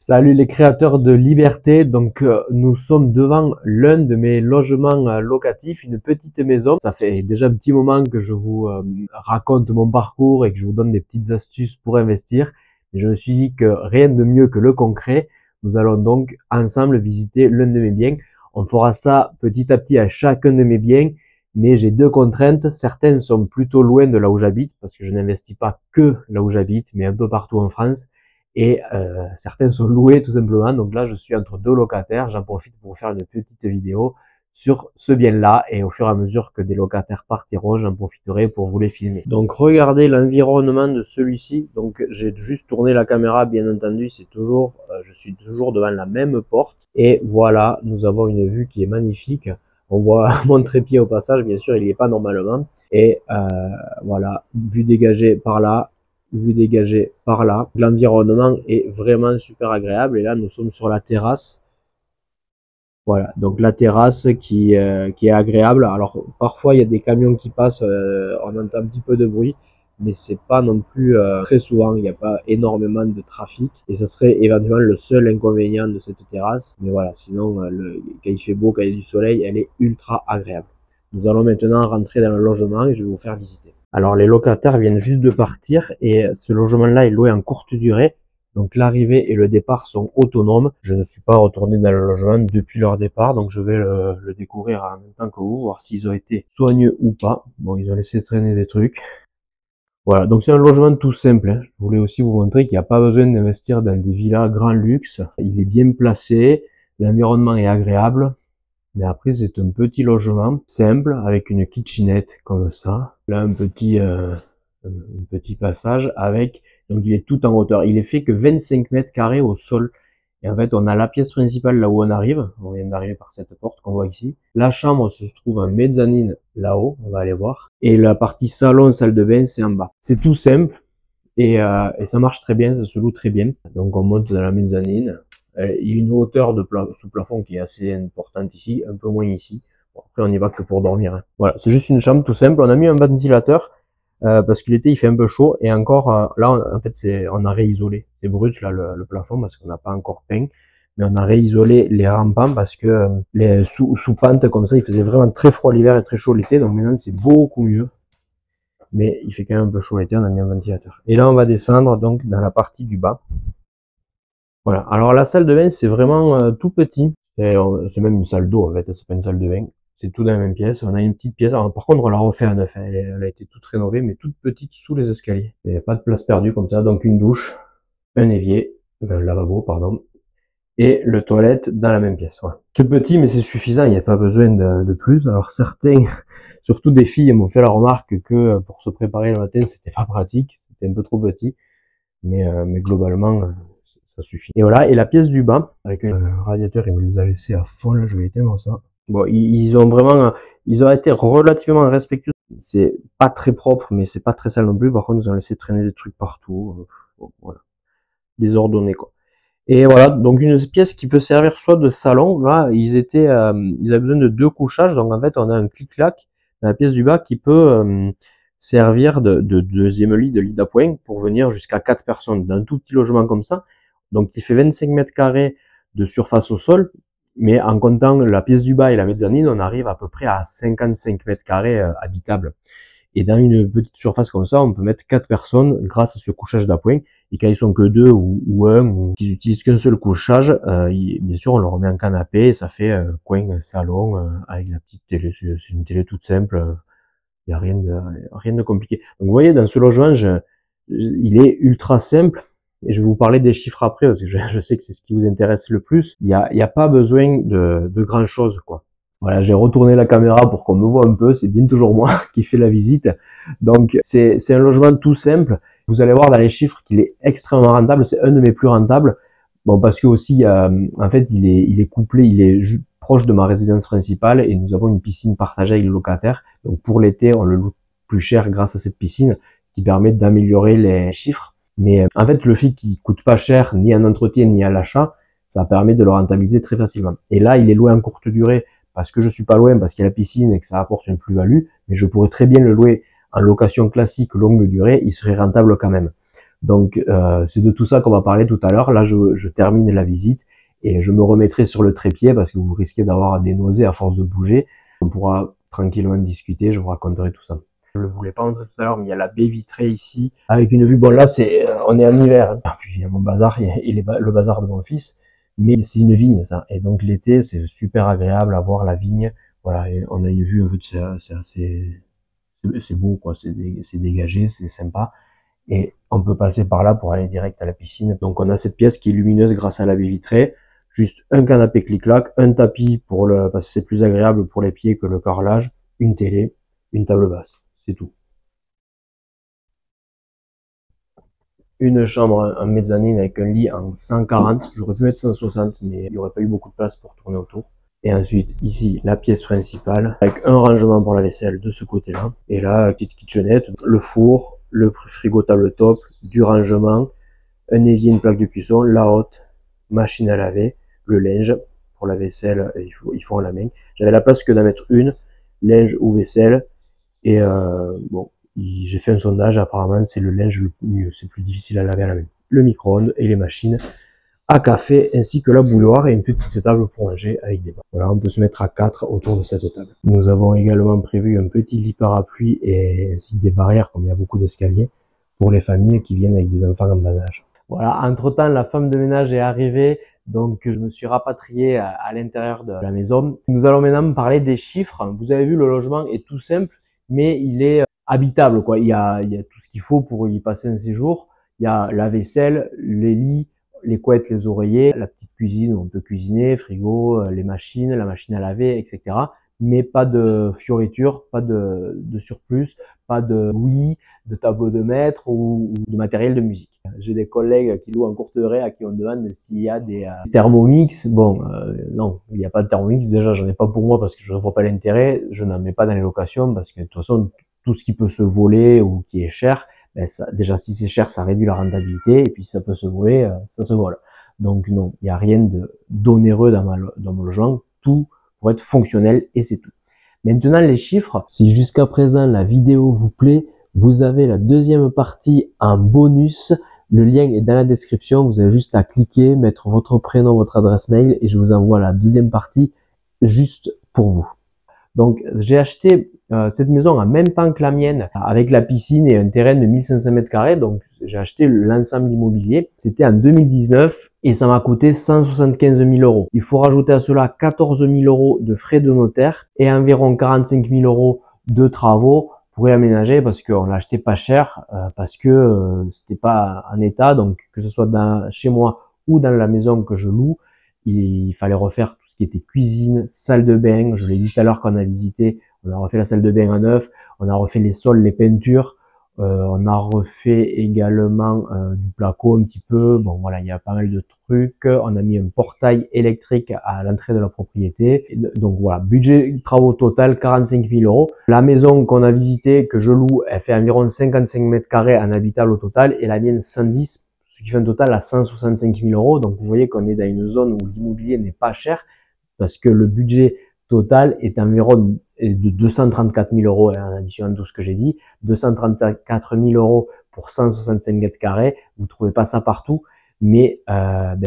Salut les créateurs de liberté, nous sommes devant l'un de mes logements locatifs, une petite maison. Ça fait déjà un petit moment que je vous raconte mon parcours et que je vous donne des petites astuces pour investir. Et je me suis dit que rien de mieux que le concret. Nous allons donc ensemble visiter l'un de mes biens. On fera ça petit à petit à chacun de mes biens, mais j'ai deux contraintes. Certains sont plutôt loin de là où j'habite, parce que je n'investis pas que là où j'habite, mais un peu partout en France. Et certains sont loués tout simplement. Donc là, je suis entre deux locataires. J'en profite pour faire une petite vidéo sur ce bien-là. Et au fur et à mesure que des locataires partiront, j'en profiterai pour vous les filmer. Donc regardez l'environnement de celui-ci. Donc j'ai juste tourné la caméra, bien entendu. C'est toujours, je suis toujours devant la même porte. Et voilà, nous avons une vue qui est magnifique. On voit mon trépied au passage. Bien sûr, il n'y est pas normalement. Et voilà, vue dégagée par là. Vue dégagée par là. L'environnement est vraiment super agréable. Et là, nous sommes sur la terrasse. Voilà, donc la terrasse qui est agréable. Alors, parfois, il y a des camions qui passent, on entend un petit peu de bruit, mais c'est pas non plus très souvent. Il n'y a pas énormément de trafic. Et ce serait éventuellement le seul inconvénient de cette terrasse. Mais voilà, sinon, quand il fait beau, quand il y a du soleil, elle est ultra agréable. Nous allons maintenant rentrer dans le logement et je vais vous faire visiter. Alors les locataires viennent juste de partir et ce logement-là est loué en courte durée. Donc l'arrivée et le départ sont autonomes. Je ne suis pas retourné dans le logement depuis leur départ, donc je vais le découvrir en même temps que vous, voir s'ils ont été soigneux ou pas. Bon, ils ont laissé traîner des trucs. Voilà, donc c'est un logement tout simple, hein. Je voulais aussi vous montrer qu'il n'y a pas besoin d'investir dans des villas grand luxe. Il est bien placé, l'environnement est agréable. Mais après, c'est un petit logement simple avec une kitchenette comme ça. Là, un petit passage avec, donc il est tout en hauteur. Il est fait que 25 mètres carrés au sol. Et en fait, on a la pièce principale là où on arrive. On vient d'arriver par cette porte qu'on voit ici. La chambre se trouve en mezzanine là-haut. On va aller voir. Et la partie salon, salle de bain, c'est en bas. C'est tout simple. Et ça marche très bien, ça se loue très bien. Donc on monte dans la mezzanine. Il y a une hauteur de sous plafond qui est assez importante ici, un peu moins ici. Bon, après on y va que pour dormir, hein. Voilà, c'est juste une chambre tout simple. On a mis un ventilateur parce qu'il il fait un peu chaud. Et encore là, en fait, on a réisolé. C'est brut là le plafond parce qu'on n'a pas encore peint. Mais on a réisolé les rampants parce que les sous pente comme ça, il faisait vraiment très froid l'hiver et très chaud l'été. Donc maintenant c'est beaucoup mieux. Mais il fait quand même un peu chaud l'été, on a mis un ventilateur. Et là, on va descendre donc dans la partie du bas. Voilà. Alors la salle de bain, c'est vraiment tout petit. C'est même une salle d'eau en fait, c'est pas une salle de bain. C'est tout dans la même pièce. On a une petite pièce. Alors, par contre, on l'a refait à neuf, hein. Elle a été toute rénovée, mais toute petite sous les escaliers. Il n'y a pas de place perdue comme ça. Donc une douche, un évier, enfin un lavabo, pardon, et le toilette dans la même pièce. Voilà. C'est petit, mais c'est suffisant. Il n'y a pas besoin de plus. Alors certains, surtout des filles, m'ont fait la remarque que pour se préparer le matin, c'était pas pratique, c'était un peu trop petit. Mais globalement, ça suffit. Et voilà, et la pièce du bas, avec un radiateur, il me les a laissés à fond, là, je vais éteindre ça. Bon, ils ont été relativement respectueux. C'est pas très propre, mais c'est pas très sale non plus. Par contre, ils ont laissé traîner des trucs partout. Bon, voilà. Désordonné, quoi. Et voilà, donc une pièce qui peut servir soit de salon. Là, ils avaient besoin de 2 couchages. Donc en fait, on a un clic-clac dans la pièce du bas qui peut servir de deuxième lit, de lit d'appoint pour venir jusqu'à 4 personnes dans un tout petit logement comme ça. Donc il fait 25 mètres carrés de surface au sol, mais en comptant la pièce du bas et la mezzanine, on arrive à peu près à 55 mètres carrés habitables. Et dans une petite surface comme ça, on peut mettre 4 personnes grâce à ce couchage d'appoint. Et quand ils sont que 2 ou 1, ou qu'ils utilisent qu'un seul couchage, bien sûr, on le remet en canapé et ça fait coin salon avec la petite télé. C'est une télé toute simple. Il n'y a rien de compliqué. Donc vous voyez, dans ce logement, il est ultra simple. Et je vais vous parler des chiffres après, parce que je sais que c'est ce qui vous intéresse le plus. Il y a pas besoin de grand chose, quoi. Voilà, j'ai retourné la caméra pour qu'on me voit un peu. C'est bien toujours moi qui fais la visite. Donc c'est un logement tout simple. Vous allez voir dans les chiffres qu'il est extrêmement rentable. C'est un de mes plus rentables. Bon, parce que aussi, en fait, il est couplé, il est proche de ma résidence principale et nous avons une piscine partagée avec le locataire. Donc pour l'été, on le loue plus cher grâce à cette piscine, ce qui permet d'améliorer les chiffres. Mais en fait, le fait qu'il coûte pas cher ni en entretien ni à l'achat, ça permet de le rentabiliser très facilement. Et là, il est loué en courte durée parce que je suis pas loin, parce qu'il y a la piscine et que ça apporte une plus-value, mais je pourrais très bien le louer en location classique longue durée, il serait rentable quand même. Donc c'est de tout ça qu'on va parler tout à l'heure. Là je termine la visite et je me remettrai sur le trépied parce que vous risquez d'avoir des nausées à force de bouger. On pourra tranquillement discuter, je vous raconterai tout ça. Je ne le voulais pas montrer tout à l'heure, mais il y a la baie vitrée ici, avec une vue. Bon là, on est en hiver. Hein. Puis il y a mon bazar, le bazar de mon fils, mais c'est une vigne ça. Et donc l'été, c'est super agréable à voir la vigne. Voilà, et on a une vue, en fait, c'est beau quoi, c'est dégagé, c'est sympa. Et on peut passer par là pour aller direct à la piscine. Donc on a cette pièce qui est lumineuse grâce à la baie vitrée. Juste un canapé clic-clac, un tapis parce que c'est plus agréable pour les pieds que le carrelage, une télé, une table basse. C'est tout. Une chambre en mezzanine avec un lit en 140. J'aurais pu mettre 160, mais il n'y aurait pas eu beaucoup de place pour tourner autour. Et ensuite, ici, la pièce principale, avec un rangement pour la vaisselle de ce côté-là. Et là, petite kitchenette, le four, le frigo tabletop, du rangement, un évier, une plaque de cuisson, la haute, machine à laver, le linge. Pour la vaisselle, il faut en la main. J'avais la place que d'en mettre une, linge ou vaisselle. Et bon, j'ai fait un sondage, apparemment c'est le linge le mieux, c'est plus difficile à laver à la main. Le micro-ondes et les machines à café, ainsi que la bouilloire et une petite table pour manger avec des bancs. Voilà, on peut se mettre à 4 autour de cette table. Nous avons également prévu un petit lit parapluie et ainsi que des barrières, comme il y a beaucoup d'escaliers, pour les familles qui viennent avec des enfants en bas âge. Voilà, entre-temps, la femme de ménage est arrivée, donc je me suis rapatrié à l'intérieur de la maison. Nous allons maintenant parler des chiffres. Vous avez vu, le logement est tout simple, mais il est habitable, quoi. Il y a tout ce qu'il faut pour y passer un séjour. Il y a la vaisselle, les lits, les couettes, les oreillers, la petite cuisine où on peut cuisiner, frigo, les machines, la machine à laver, etc. Mais pas de fioritures, pas de surplus, pas de Wii, de tableau de maître ou de matériel de musique. J'ai des collègues qui louent en courte durée à qui on demande s'il y a des Thermomix. Bon, non, il n'y a pas de Thermomix. Déjà, j'en ai pas pour moi parce que je ne vois pas l'intérêt. Je n'en mets pas dans les locations parce que de toute façon, tout ce qui peut se voler ou qui est cher, ben ça, déjà si c'est cher, ça réduit la rentabilité, et puis si ça peut se voler, ça se vole. Donc non, il n'y a rien d'onéreux dans mon logement, tout pour être fonctionnel et c'est tout. Maintenant les chiffres, si jusqu'à présent la vidéo vous plaît, vous avez la deuxième partie en bonus, le lien est dans la description, vous avez juste à cliquer, mettre votre prénom, votre adresse mail et je vous envoie la deuxième partie juste pour vous. Donc j'ai acheté cette maison en même temps que la mienne, avec la piscine et un terrain de 1500 m². Donc j'ai acheté l'ensemble immobilier. C'était en 2019 et ça m'a coûté 175 000 euros. Il faut rajouter à cela 14 000 euros de frais de notaire et environ 45 000 euros de travaux pour réaménager parce qu'on l'a acheté pas cher, parce que c'était pas en état. Donc que ce soit chez moi ou dans la maison que je loue, il fallait refaire tout ce qui était cuisine, salle de bain. Je l'ai dit tout à l'heure qu'on a visité, on a refait la salle de bain à neuf, on a refait les sols, les peintures, on a refait également du placo un petit peu. Bon voilà, il y a pas mal de trucs. On a mis un portail électrique à l'entrée de la propriété. Donc voilà, budget travaux total 45 000 euros. La maison qu'on a visitée, que je loue, elle fait environ 55 m² en habitable au total et la mienne 110, ce qui fait un total à 165 000 euros. Donc vous voyez qu'on est dans une zone où l'immobilier n'est pas cher parce que le budget total est environ de 234 000 euros en additionnant tout ce que j'ai dit. 234 000 euros pour 165 m². Vous ne trouvez pas ça partout, mais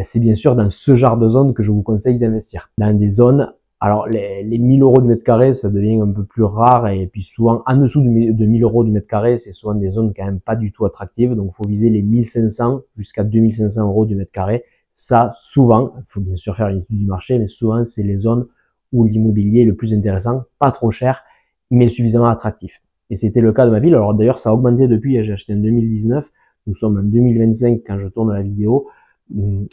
c'est bien sûr dans ce genre de zone que je vous conseille d'investir. Dans des zones, alors les 1000 euros du mètre carré, ça devient un peu plus rare et puis souvent en dessous de 1000 euros du mètre carré, c'est souvent des zones quand même pas du tout attractives. Donc il faut viser les 1500 jusqu'à 2500 euros du mètre carré. Ça, souvent, il faut bien sûr faire une étude du marché, mais souvent c'est les zones où l'immobilier est le plus intéressant, pas trop cher, mais suffisamment attractif. Et c'était le cas de ma ville. Alors d'ailleurs, ça a augmenté depuis, j'ai acheté en 2019, nous sommes en 2025 quand je tourne la vidéo.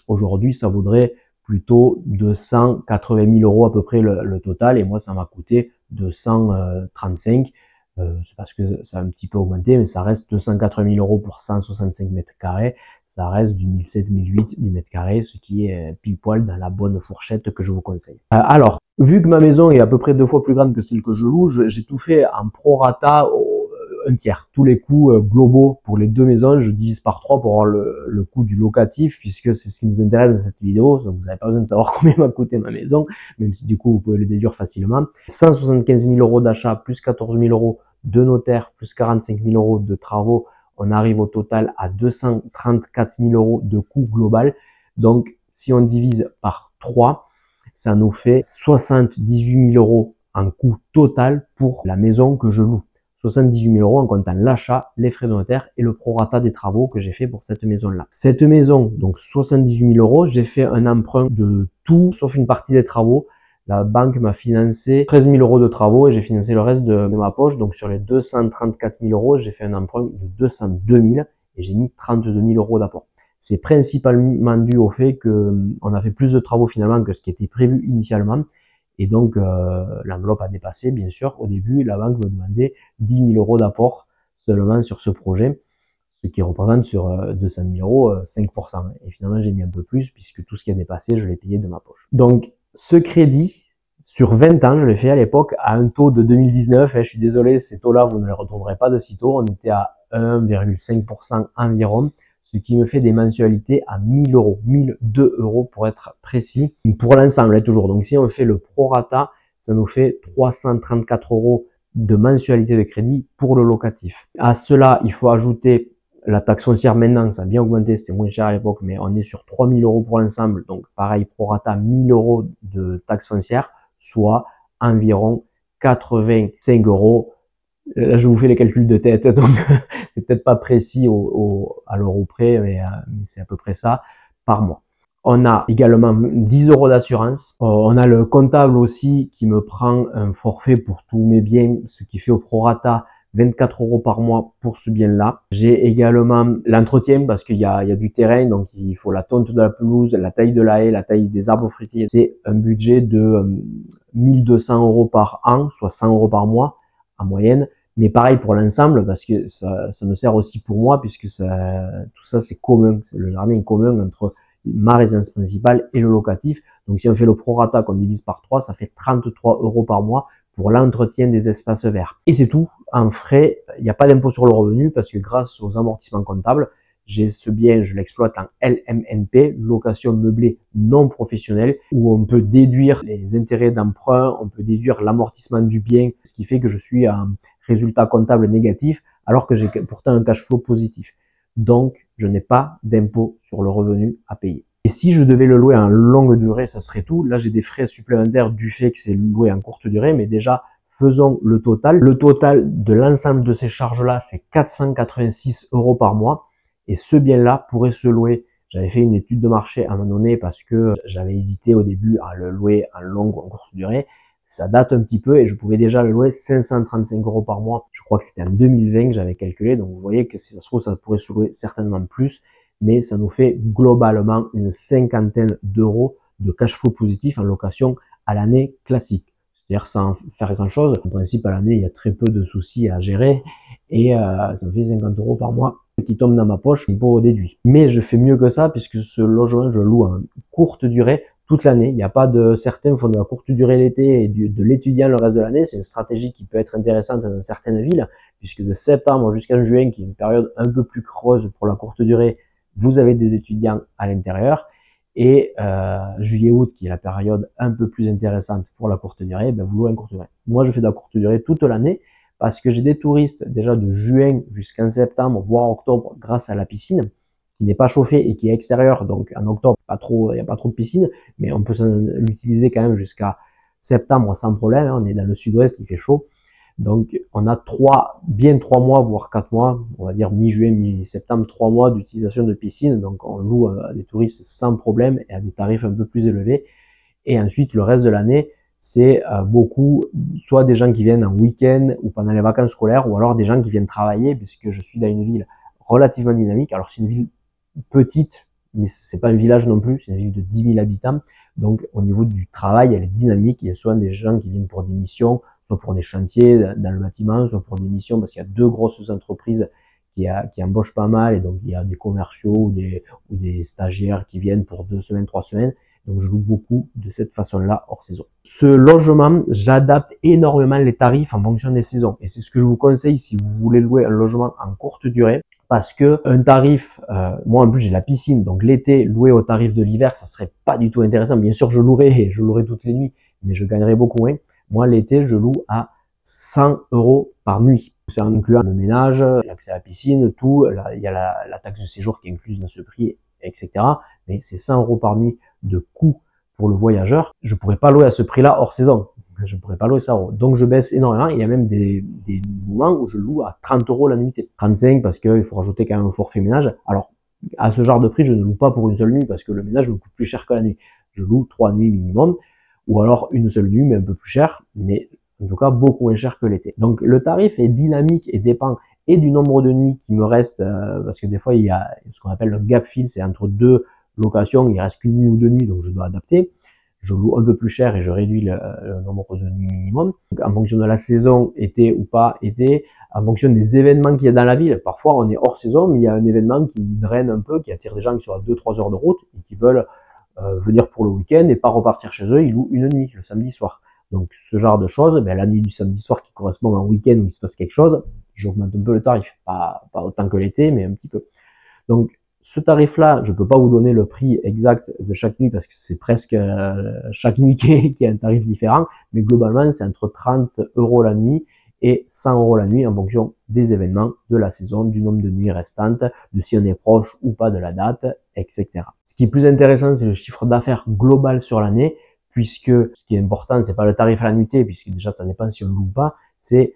Aujourd'hui, ça vaudrait plutôt 280 000 euros à peu près le total, et moi ça m'a coûté 235. C'est parce que ça a un petit peu augmenté, mais ça reste 280 000 euros pour 165 m². Ça reste du 1007-1008 du mètre carré, ce qui est pile poil dans la bonne fourchette que je vous conseille. Alors, vu que ma maison est à peu près 2 fois plus grande que celle que je loue, j'ai tout fait en prorata un tiers. Tous les coûts globaux pour les deux maisons, je divise par 3 pour avoir le coût du locatif, puisque c'est ce qui nous intéresse dans cette vidéo. Donc vous n'avez pas besoin de savoir combien m'a coûté ma maison, même si du coup vous pouvez le déduire facilement. 175 000 euros d'achat, plus 14 000 euros de notaire, plus 45 000 euros de travaux. on arrive au total à 234 000 € de coût global. Donc, si on divise par 3, ça nous fait 78 000 € en coût total pour la maison que je loue. 78 000 € en comptant l'achat, les frais de notaire et le prorata des travaux que j'ai fait pour cette maison-là. Cette maison, donc 78 000 €, j'ai fait un emprunt de tout sauf une partie des travaux. La banque m'a financé 13 000 € de travaux et j'ai financé le reste de ma poche. Donc sur les 234 000 €, j'ai fait un emprunt de 202 000 et j'ai mis 32 000 € d'apport. C'est principalement dû au fait que on a fait plus de travaux finalement que ce qui était prévu initialement. Et donc, l'enveloppe a dépassé, bien sûr. Au début, la banque me demandait 10 000 € d'apport seulement sur ce projet, ce qui représente sur 200 000 €, 5%. Et finalement, j'ai mis un peu plus puisque tout ce qui a dépassé, je l'ai payé de ma poche. Donc, ce crédit, sur 20 ans, je l'ai fait à l'époque à un taux de 2019. Je suis désolé, ces taux-là, vous ne les retrouverez pas de sitôt. On était à 1,5% environ, ce qui me fait des mensualités à 1000 €, 1002 € pour être précis, pour l'ensemble toujours. Donc si on fait le prorata, ça nous fait 334 € de mensualité de crédit pour le locatif. À cela, il faut ajouter la taxe foncière maintenant, ça a bien augmenté, c'était moins cher à l'époque, mais on est sur 3000 € pour l'ensemble. Donc pareil, prorata 1000 € de taxe foncière, soit environ 85 €. Là, je vous fais les calculs de tête, donc c'est peut-être pas précis à l'euro près, mais c'est à peu près ça par mois. On a également 10 € d'assurance. On a le comptable aussi qui me prend un forfait pour tous mes biens, ce qui fait au prorata 24 € par mois pour ce bien-là. J'ai également l'entretien parce qu'il y a du terrain, donc il faut la tonte de la pelouse, la taille de la haie, la taille des arbres fruitiers. C'est un budget de 1200 € par an, soit 100 € par mois en moyenne. Mais pareil pour l'ensemble, parce que ça me sert aussi pour moi, puisque tout ça c'est commun, le jardin est commun entre ma résidence principale et le locatif. Donc si on fait le prorata qu'on divise par 3, ça fait 33 € par mois pour l'entretien des espaces verts. Et c'est tout, en frais, il n'y a pas d'impôt sur le revenu, parce que grâce aux amortissements comptables, j'ai ce bien, je l'exploite en LMNP, location meublée non professionnelle, où on peut déduire les intérêts d'emprunt, on peut déduire l'amortissement du bien, ce qui fait que je suis en résultat comptable négatif, alors que j'ai pourtant un cash flow positif. Donc, je n'ai pas d'impôt sur le revenu à payer. Et si je devais le louer en longue durée, ça serait tout. Là, j'ai des frais supplémentaires du fait que c'est loué en courte durée, mais déjà, faisons le total. Le total de l'ensemble de ces charges-là, c'est 486 € par mois. Et ce bien-là pourrait se louer. J'avais fait une étude de marché à un moment donné parce que j'avais hésité au début à le louer en longue ou en courte durée. Ça date un petit peu et je pouvais déjà le louer 535 € par mois. Je crois que c'était en 2020 que j'avais calculé. Donc vous voyez que si ça se trouve, ça pourrait se louer certainement plus. Mais ça nous fait globalement une cinquantaine d'euros de cash flow positif en location à l'année classique. C'est-à-dire sans faire grand chose. En principe, à l'année, il y a très peu de soucis à gérer. Et ça me fait 50 € par mois qui tombent dans ma poche pour déduit. Mais je fais mieux que ça puisque ce logement, je le loue en courte durée toute l'année. Il n'y a pas de, certains font de la courte durée l'été et de l'étudiant le reste de l'année. C'est une stratégie qui peut être intéressante dans certaines villes, puisque de septembre jusqu'en juin, qui est une période un peu plus creuse pour la courte durée, vous avez des étudiants à l'intérieur. Et juillet-août, qui est la période un peu plus intéressante pour la courte durée, ben vous louez en courte durée. Moi, je fais de la courte durée toute l'année parce que j'ai des touristes déjà de juin jusqu'en septembre, voire octobre, grâce à la piscine, qui n'est pas chauffée et qui est extérieure. Donc en octobre, il n'y a pas trop de piscine, mais on peut l'utiliser quand même jusqu'à septembre sans problème. On est dans le sud-ouest, il fait chaud. Donc on a bien 3 mois, voire 4 mois, on va dire mi-juillet, mi-septembre, 3 mois d'utilisation de piscine. Donc on loue à des touristes sans problème et à des tarifs un peu plus élevés. Et ensuite, le reste de l'année, c'est beaucoup, soit des gens qui viennent en week-end ou pendant les vacances scolaires, ou alors des gens qui viennent travailler, puisque je suis dans une ville relativement dynamique. Alors c'est une ville petite, mais c'est pas un village non plus, c'est une ville de 10 000 habitants. Donc au niveau du travail, elle est dynamique. Il y a soit des gens qui viennent pour des missions, soit pour des chantiers dans le bâtiment, soit pour des missions, parce qu'il y a 2 grosses entreprises qui embauchent pas mal, et donc il y a des commerciaux ou des stagiaires qui viennent pour 2 semaines, 3 semaines. Donc je loue beaucoup de cette façon-là hors saison. Ce logement, j'adapte énormément les tarifs en fonction des saisons. Et c'est ce que je vous conseille si vous voulez louer un logement en courte durée. Parce que un tarif, moi en plus j'ai la piscine, donc l'été, louer au tarif de l'hiver, ça serait pas du tout intéressant. Bien sûr je louerai toutes les nuits, mais je gagnerais beaucoup moins. Moi l'été, je loue à 100 € par nuit. C'est incluant le ménage, l'accès à la piscine, tout. Là, il y a la taxe de séjour qui est incluse dans ce prix, etc. Mais c'est 100 € par nuit de coût pour le voyageur. Je pourrais pas louer à ce prix-là hors saison. Je pourrais pas louer ça. Donc je baisse énormément. Il y a même des moments où je loue à 30 € la nuitée. 35 parce qu'il faut rajouter quand même un forfait ménage. Alors, à ce genre de prix, je ne loue pas pour une seule nuit parce que le ménage me coûte plus cher que la nuit. Je loue 3 nuits minimum, ou alors une seule nuit, mais un peu plus cher, mais en tout cas beaucoup moins cher que l'été. Donc le tarif est dynamique et dépend et du nombre de nuits qui me reste, parce que des fois il y a ce qu'on appelle le gap fill, c'est entre deux locations, il reste qu'une nuit ou 2 nuits, donc je dois adapter. Je loue un peu plus cher et je réduis le nombre de nuits minimum. Donc, en fonction de la saison, été ou pas été, en fonction des événements qu'il y a dans la ville. Parfois, on est hors saison, mais il y a un événement qui draine un peu, qui attire des gens qui sont à 2-3 heures de route et qui veulent venir pour le week-end et pas repartir chez eux. Ils louent une nuit, le samedi soir. Donc, ce genre de choses, ben, la nuit du samedi soir qui correspond à un week-end où il se passe quelque chose, j'augmente un peu le tarif. Pas autant que l'été, mais un petit peu. Donc, ce tarif-là, je peux pas vous donner le prix exact de chaque nuit parce que c'est presque chaque nuit qui est un tarif différent, mais globalement, c'est entre 30 € la nuit et 100 € la nuit en fonction des événements, de la saison, du nombre de nuits restantes, de si on est proche ou pas de la date, etc. Ce qui est plus intéressant, c'est le chiffre d'affaires global sur l'année, puisque ce qui est important, c'est pas le tarif à la nuitée, puisque déjà ça dépend si on loue ou pas, c'est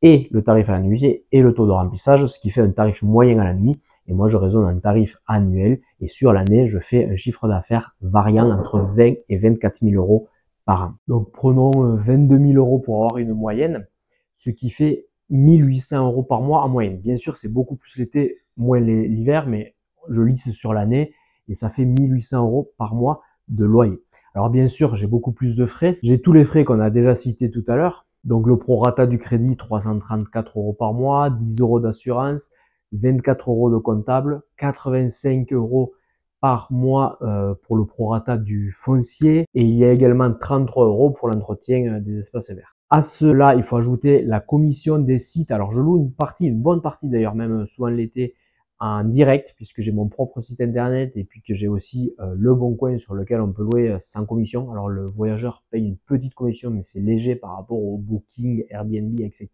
et le tarif à la nuitée et le taux de remplissage, ce qui fait un tarif moyen à la nuit. Et moi, je raisonne en tarif annuel. Et sur l'année, je fais un chiffre d'affaires variant entre 20 et 24 000 € par an. Donc, prenons 22 000 € pour avoir une moyenne, ce qui fait 1 800 € par mois en moyenne. Bien sûr, c'est beaucoup plus l'été, moins l'hiver, mais je lisse sur l'année et ça fait 1 800 € par mois de loyer. Alors, bien sûr, j'ai beaucoup plus de frais. J'ai tous les frais qu'on a déjà cités tout à l'heure. Donc, le prorata du crédit, 334 € par mois, 10 € d'assurance, 24 € de comptable, 85 € par mois pour le prorata du foncier et il y a également 33 € pour l'entretien des espaces verts. À cela, il faut ajouter la commission des sites. Alors je loue une bonne partie d'ailleurs, même souvent l'été, en direct puisque j'ai mon propre site internet et puis que j'ai aussi Le Bon Coin sur lequel on peut louer sans commission. Alors le voyageur paye une petite commission mais c'est léger par rapport au Booking, Airbnb, etc.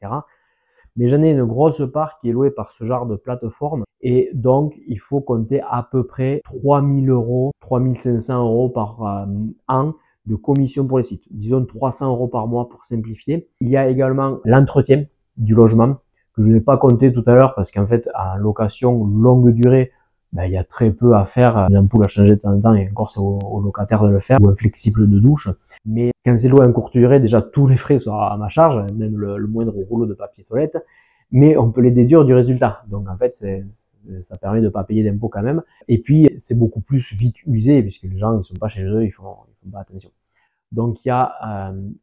Mais j'en ai une grosse part qui est louée par ce genre de plateforme et donc il faut compter à peu près 3 000 €, 3 500 € par an de commission pour les sites. Disons 300 € par mois pour simplifier. Il y a également l'entretien du logement que je n'ai pas compté tout à l'heure parce qu'en fait en location longue durée, ben, il y a très peu à faire. Une ampoule à changer de temps en temps et encore c'est au locataire de le faire ou un flexible de douche. Mais quand c'est loué en courte durée, déjà tous les frais sont à ma charge, même le moindre rouleau de papier toilette, mais on peut les déduire du résultat. Donc en fait, ça permet de pas payer d'impôts quand même. Et puis c'est beaucoup plus vite usé puisque les gens ils sont pas chez eux, ils font pas attention. Donc il y a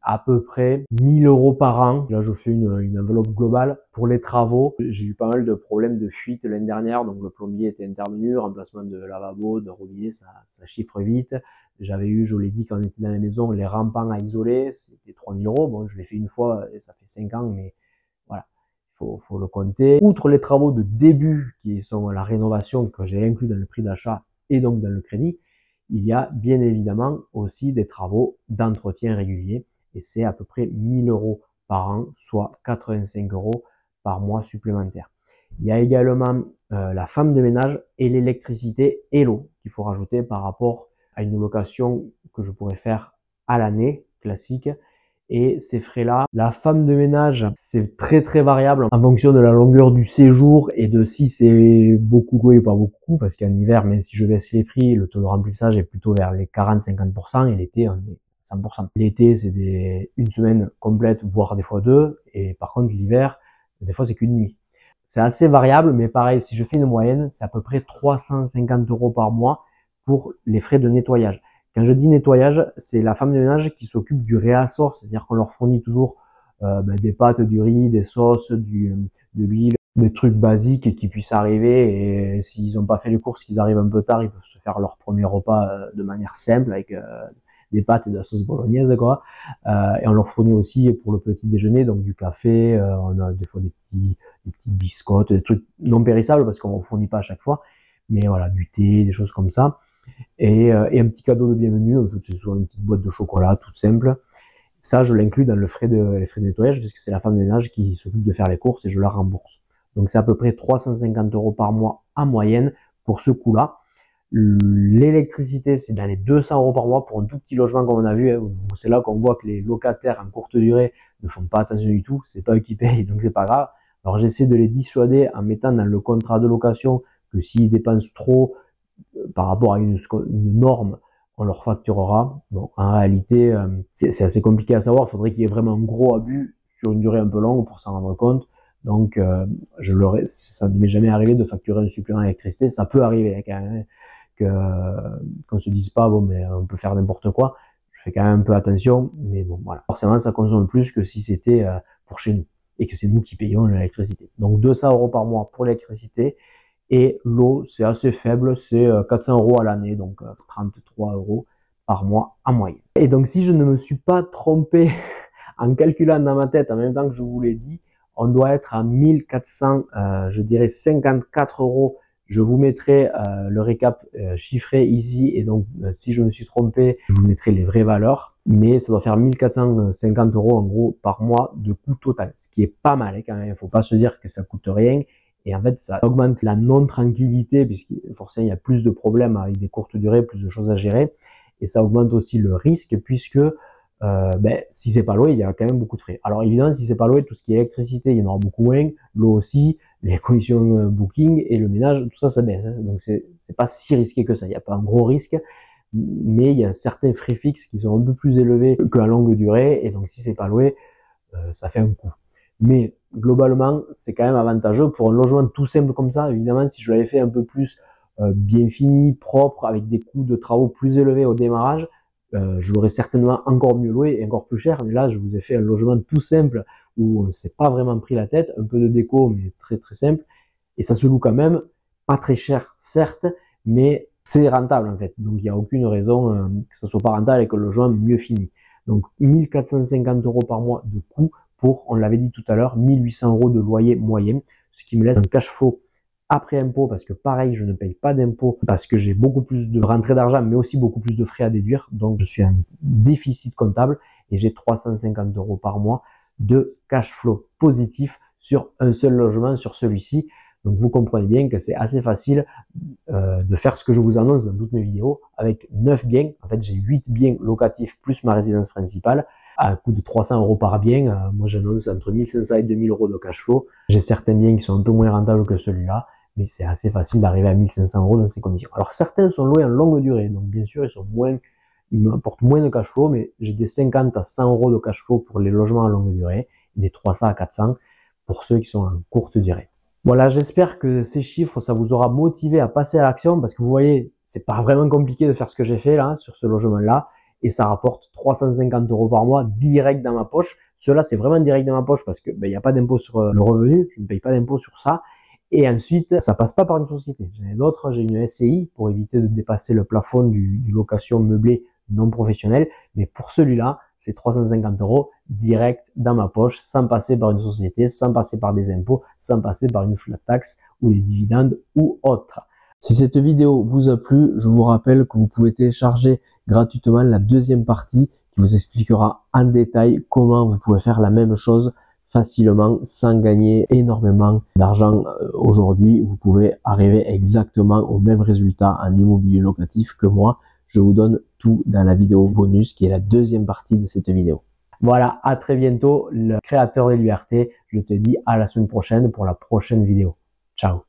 à peu près 1 000 € par an. Là je fais une enveloppe globale pour les travaux. J'ai eu pas mal de problèmes de fuite l'année dernière, donc le plombier était intervenu, remplacement de lavabo, de robinet, ça chiffre vite. J'avais eu, je l'ai dit quand on était dans la maison, les rampants à isoler, c'était 3 000 €. Bon, je l'ai fait une fois et ça fait 5 ans, mais voilà, faut le compter. Outre les travaux de début qui sont la rénovation que j'ai inclus dans le prix d'achat et donc dans le crédit, il y a bien évidemment aussi des travaux d'entretien régulier et c'est à peu près 1 000 € par an, soit 85 € par mois supplémentaire. Il y a également la femme de ménage et l'électricité et l'eau qu'il faut rajouter par rapport à une location que je pourrais faire à l'année classique. Et ces frais-là, la femme de ménage, c'est très très variable en fonction de la longueur du séjour et de si c'est beaucoup loué ou pas beaucoup, parce qu'en hiver, même si je baisse les prix, le taux de remplissage est plutôt vers les 40-50% et l'été, on est 100%. L'été, c'est une semaine complète, voire des fois 2, et par contre l'hiver, des fois c'est qu'une nuit. C'est assez variable, mais pareil, si je fais une moyenne, c'est à peu près 350 € par mois pour les frais de nettoyage. Quand je dis nettoyage, c'est la femme de ménage qui s'occupe du réassort, c'est-à-dire qu'on leur fournit toujours des pâtes, du riz, des sauces, de l'huile, des trucs basiques qui puissent arriver. Et s'ils n'ont pas fait les courses, qu'ils arrivent un peu tard, ils peuvent se faire leur premier repas de manière simple avec des pâtes et de la sauce bolognaise, quoi. Et on leur fournit aussi pour le petit déjeuner, donc du café, on a des fois des petites biscottes, des trucs non périssables parce qu'on ne fournit pas à chaque fois, mais voilà, du thé, des choses comme ça. Et un petit cadeau de bienvenue, ce soit une petite boîte de chocolat toute simple. Ça, je l'inclus dans les frais de nettoyage puisque c'est la femme de ménage qui s'occupe de faire les courses et je la rembourse. Donc c'est à peu près 350 € par mois en moyenne pour ce coût-là. L'électricité, c'est dans les 200 € par mois pour un tout petit logement comme on a vu. Hein. C'est là qu'on voit que les locataires en courte durée ne font pas attention du tout. C'est pas eux qui payent, donc c'est pas grave. Alors j'essaie de les dissuader en mettant dans le contrat de location que s'ils dépensent trop par rapport à une norme, on leur facturera. Bon, en réalité, c'est assez compliqué à savoir. Il faudrait qu'il y ait vraiment un gros abus sur une durée un peu longue pour s'en rendre compte. Donc, ça ne m'est jamais arrivé de facturer un supplément d'électricité. Ça peut arriver hein, quand même, qu'on se dise pas bon mais on peut faire n'importe quoi. Je fais quand même un peu attention, mais bon voilà. Forcément, ça consomme plus que si c'était pour chez nous et que c'est nous qui payons l'électricité. Donc 200 € par mois pour l'électricité et l'eau, c'est assez faible, c'est 400 € à l'année, donc 33 € par mois en moyenne. Et donc si je ne me suis pas trompé en calculant dans ma tête en même temps que je vous l'ai dit, on doit être à 1400, je dirais 54 €. Je vous mettrai le récap chiffré ici et donc si je me suis trompé, je vous mettrai les vraies valeurs. Mais ça doit faire 1450 € en gros par mois de coût total, ce qui est pas mal hein, quand même. Il ne faut pas se dire que ça coûte rien. Et en fait, ça augmente la non-tranquillité puisque forcément, il y a plus de problèmes avec des courtes durées, plus de choses à gérer. Et ça augmente aussi le risque puisque si c'est pas loué, il y a quand même beaucoup de frais. Alors évidemment, si c'est pas loué, tout ce qui est électricité, il y en aura beaucoup moins, l'eau aussi, les commissions booking et le ménage, tout ça, ça baisse. Hein. Donc c'est pas si risqué que ça. Il n'y a pas un gros risque, mais il y a certains frais fixes qui sont un peu plus élevés que la longue durée. Et donc si c'est pas loué, ça fait un coût. Mais globalement, c'est quand même avantageux pour un logement tout simple comme ça. Évidemment, si je l'avais fait un peu plus bien fini, propre, avec des coûts de travaux plus élevés au démarrage, je l'aurais certainement encore mieux loué et encore plus cher. Mais là, je vous ai fait un logement tout simple où on ne s'est pas vraiment pris la tête, un peu de déco, mais très très simple. Et ça se loue quand même, pas très cher, certes, mais c'est rentable en fait. Donc il n'y a aucune raison que ça soit pas rentable et que le logement mieux fini. Donc 1450 € par mois de coût pour, on l'avait dit tout à l'heure, 1800 € de loyer moyen, ce qui me laisse un cash flow après impôt, parce que pareil, je ne paye pas d'impôt, parce que j'ai beaucoup plus de rentrée d'argent, mais aussi beaucoup plus de frais à déduire, donc je suis en déficit comptable, et j'ai 350 € par mois de cash flow positif sur un seul logement, sur celui-ci. Donc vous comprenez bien que c'est assez facile de faire ce que je vous annonce dans toutes mes vidéos, avec 9 biens, en fait j'ai 8 biens locatifs plus ma résidence principale, à un coût de 300 € par bien. Moi j'annonce entre 1500 et 2000 € de cash flow. J'ai certains biens qui sont un peu moins rentables que celui-là, mais c'est assez facile d'arriver à 1500 € dans ces conditions. Alors certains sont loués en longue durée, donc bien sûr ils m'apportent moins de cash flow, mais j'ai des 50 à 100 € de cash flow pour les logements en longue durée, et des 300 à 400 pour ceux qui sont en courte durée. Voilà, j'espère que ces chiffres, ça vous aura motivé à passer à l'action, parce que vous voyez, c'est pas vraiment compliqué de faire ce que j'ai fait là, sur ce logement-là, et ça rapporte 350 € par mois direct dans ma poche. Cela, c'est vraiment direct dans ma poche parce que il n'y a pas d'impôt sur le revenu, je ne paye pas d'impôt sur ça. Et ensuite, ça passe pas par une société. J'en ai d'autres, j'ai une SCI pour éviter de dépasser le plafond du location meublée non professionnel. Mais pour celui-là, c'est 350 € direct dans ma poche, sans passer par une société, sans passer par des impôts, sans passer par une flat tax ou des dividendes ou autre. Si cette vidéo vous a plu, je vous rappelle que vous pouvez télécharger gratuitement la deuxième partie qui vous expliquera en détail comment vous pouvez faire la même chose facilement sans gagner énormément d'argent aujourd'hui. Vous pouvez arriver exactement au même résultat en immobilier locatif que moi. Je vous donne tout dans la vidéo bonus qui est la deuxième partie de cette vidéo. Voilà, à très bientôt, le créateur des libertés. Je te dis à la semaine prochaine pour la prochaine vidéo. Ciao.